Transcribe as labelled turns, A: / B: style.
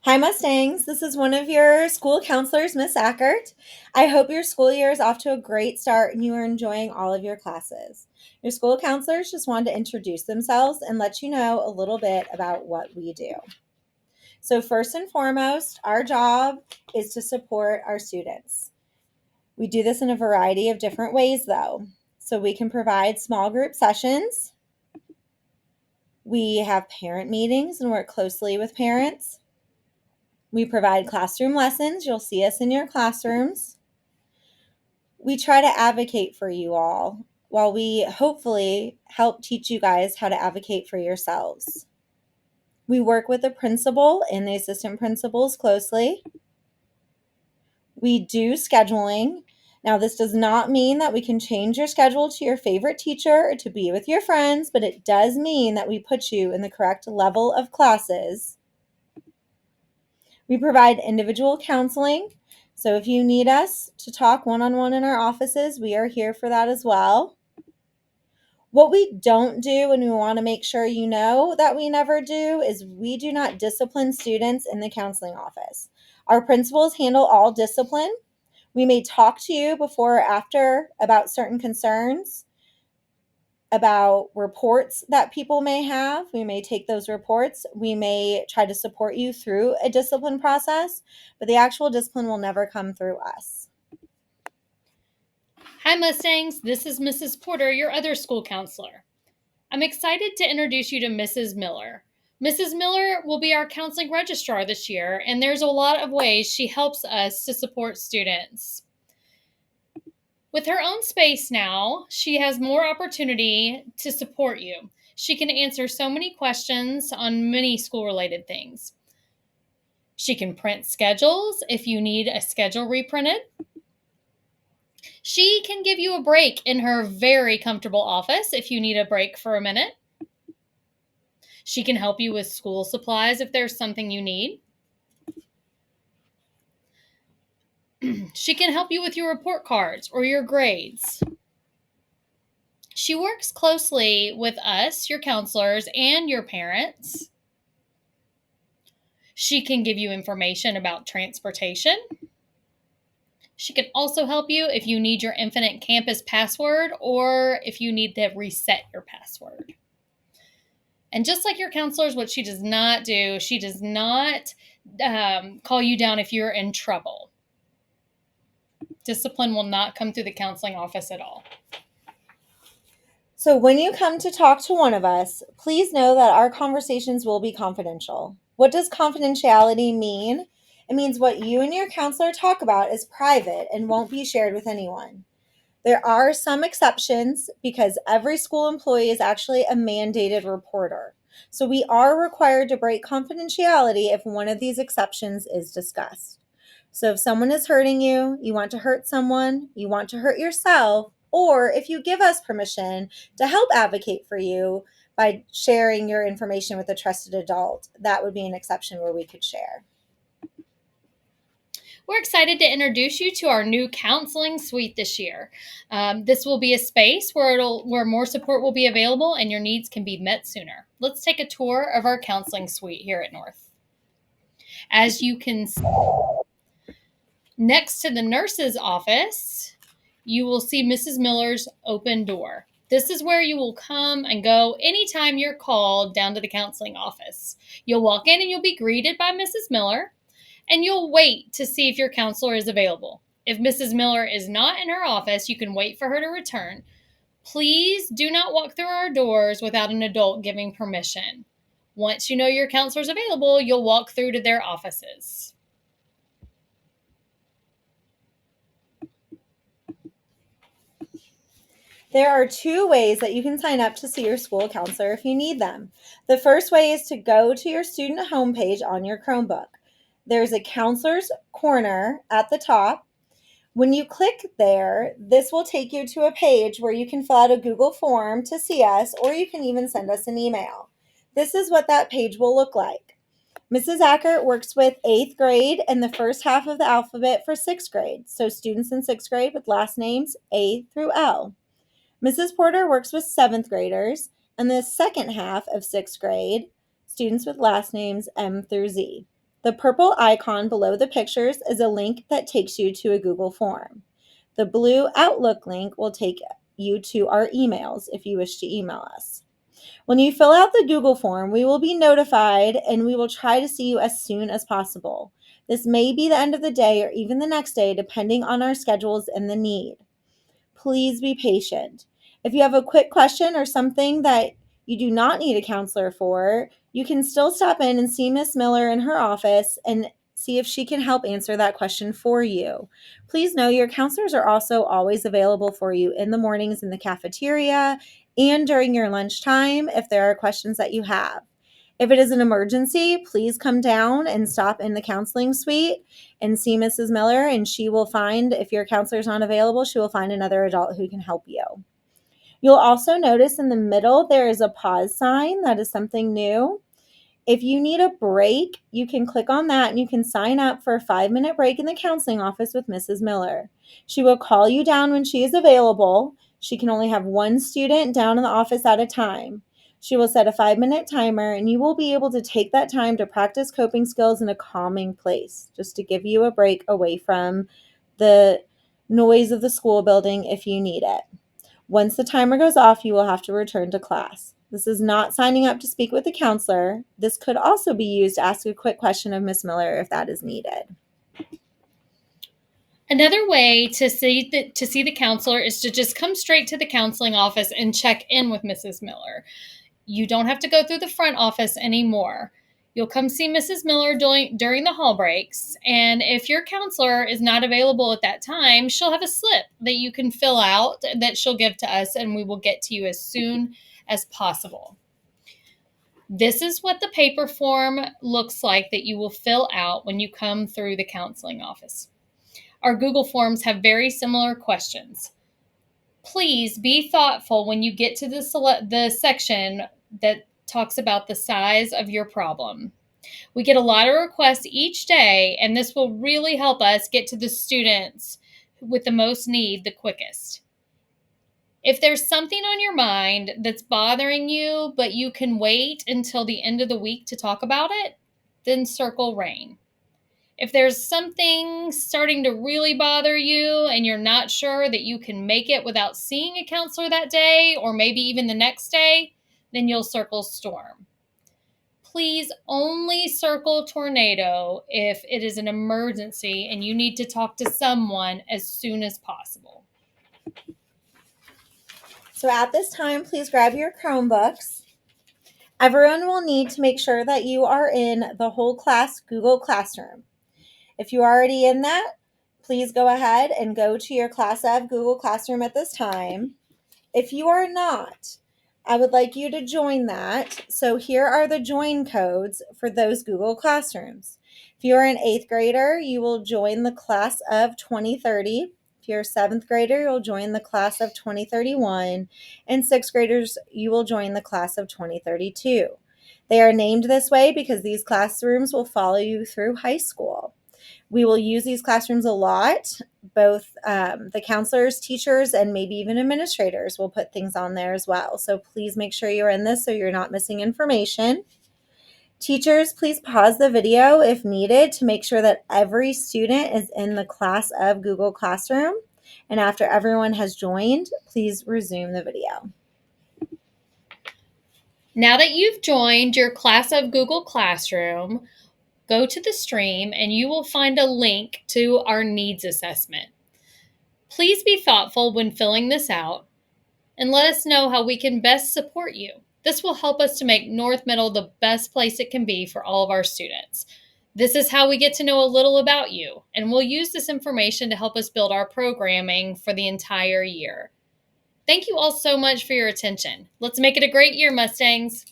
A: Hi, Mustangs. This is one of your school counselors, Miss Ackert. I hope your school year is off to a great start and you are enjoying all of your classes. Your school counselors just wanted to introduce themselves and let you know a little bit about what we do. So, first and foremost, our job is to support our students. We do this in a variety of different ways, though. So, we can provide small group sessions, we have parent meetings and work closely with parents. We provide classroom lessons. You'll see us in your classrooms. We try to advocate for you all while we hopefully help teach you guys how to advocate for yourselves. We work with the principal and the assistant principals closely. We do scheduling. Now, this does not mean that we can change your schedule to your favorite teacher or to be with your friends, but it does mean that we put you in the correct level of classes. We provide individual counseling. So if you need us to talk one-on-one in our offices, we are here for that as well. What we don't do, and we want to make sure you know that we never do, is we do not discipline students in the counseling office. Our principals handle all discipline. We may talk to you before or after about certain concerns, about reports that people may have. We may take those reports. We may try to support you through a discipline process, but the actual discipline will never come through us.
B: Hi, Mustangs. This is Mrs. Porter, your other school counselor. I'm excited to introduce you to Mrs. Miller. Mrs. Miller will be our counseling registrar this year, and there's a lot of ways she helps us to support students. With her own space now, she has more opportunity to support you. She can answer so many questions on many school related things. She can print schedules if you need a schedule reprinted. She can give you a break in her very comfortable office if you need a break for a minute. She can help you with school supplies if there's something you need. She can help you with your report cards or your grades. She works closely with us, your counselors, and your parents. She can give you information about transportation. She can also help you if you need your Infinite Campus password or if you need to reset your password. And just like your counselors, what she does not do, she does not call you down if you're in trouble. Discipline will not come through the counseling office at all.
A: So when you come to talk to one of us, please know that our conversations will be confidential. What does confidentiality mean? It means what you and your counselor talk about is private and won't be shared with anyone. There are some exceptions because every school employee is actually a mandated reporter. So we are required to break confidentiality if one of these exceptions is discussed. So if someone is hurting you, you want to hurt someone, you want to hurt yourself, or if you give us permission to help advocate for you by sharing your information with a trusted adult, that would be an exception where we could share.
B: We're excited to introduce you to our new counseling suite this year. This will be a space where more support will be available and your needs can be met sooner. Let's take a tour of our counseling suite here at North. As you can see, next to the nurse's office, you will see Mrs. Miller's open door. This is where you will come and go anytime you're called down to the counseling office. You'll walk in and you'll be greeted by Mrs. Miller, and you'll wait to see if your counselor is available. If Mrs. Miller is not in her office, you can wait for her to return. Please do not walk through our doors without an adult giving permission. Once you know your counselor is available, you'll walk through to their offices.
A: There are two ways that you can sign up to see your school counselor if you need them. The first way is to go to your student homepage on your Chromebook. There's a counselor's corner at the top. When you click there, this will take you to a page where you can fill out a Google form to see us, or you can even send us an email. This is what that page will look like. Mrs. Ackert works with 8th grade and the first half of the alphabet for 6th grade, so students in 6th grade with last names A through L. Mrs. Porter works with 7th graders and the second half of 6th grade, students with last names M through Z. The purple icon below the pictures is a link that takes you to a Google form. The blue Outlook link will take you to our emails if you wish to email us. When you fill out the Google form, we will be notified and we will try to see you as soon as possible. This may be the end of the day or even the next day, depending on our schedules and the need. Please be patient. If you have a quick question or something that you do not need a counselor for, you can still stop in and see Miss Miller in her office and see if she can help answer that question for you. Please know your counselors are also always available for you in the mornings in the cafeteria and during your lunchtime if there are questions that you have. If it is an emergency, please come down and stop in the counseling suite and see Mrs. Miller, and she will find, if your counselor is not available, she will find another adult who can help you. You'll also notice in the middle there is a pause sign. That is something new. If you need a break, you can click on that and you can sign up for a 5-minute break in the counseling office with Mrs. Miller. She will call you down when she is available. She can only have one student down in the office at a time. She will set a 5-minute timer and you will be able to take that time to practice coping skills in a calming place, just to give you a break away from the noise of the school building if you need it. Once the timer goes off, you will have to return to class. This is not signing up to speak with a counselor. This could also be used to ask a quick question of Miss Miller if that is needed.
B: Another way to see the counselor is to just come straight to the counseling office and check in with Mrs. Miller. You don't have to go through the front office anymore. You'll come see Mrs. Miller during the hall breaks, and if your counselor is not available at that time, she'll have a slip that you can fill out that she'll give to us, and we will get to you as soon as possible. This is what the paper form looks like that you will fill out when you come through the counseling office. Our Google Forms have very similar questions. Please be thoughtful when you get to the section that talks about the size of your problem. We get a lot of requests each day, and this will really help us get to the students with the most need the quickest. If there's something on your mind that's bothering you, but you can wait until the end of the week to talk about it, then circle RAIN. If there's something starting to really bother you and you're not sure that you can make it without seeing a counselor that day or maybe even the next day, then you'll circle STORM. Please only circle tornado if it is an emergency and you need to talk to someone as soon as possible.
A: So at this time, please grab your Chromebooks. Everyone will need to make sure that you are in the whole class Google Classroom. If you're already in that, please go ahead and go to your Class of Google Classroom at this time. If you are not, I would like you to join that. So here are the join codes for those Google Classrooms. If you are an 8th grader, you will join the Class of 2030. If you're a 7th grader, you'll join the Class of 2031. And 6th graders, you will join the Class of 2032. They are named this way because these classrooms will follow you through high school. We will use these classrooms a lot. Both the counselors, teachers, and maybe even administrators will put things on there as well. So please make sure you're in this so you're not missing information. Teachers, please pause the video if needed to make sure that every student is in the Class of Google Classroom. And after everyone has joined, please resume the video.
B: Now that you've joined your Class of Google Classroom, go to the stream and you will find a link to our needs assessment. Please be thoughtful when filling this out and let us know how we can best support you. This will help us to make North Middle the best place it can be for all of our students. This is how we get to know a little about you, and we'll use this information to help us build our programming for the entire year. Thank you all so much for your attention. Let's make it a great year, Mustangs.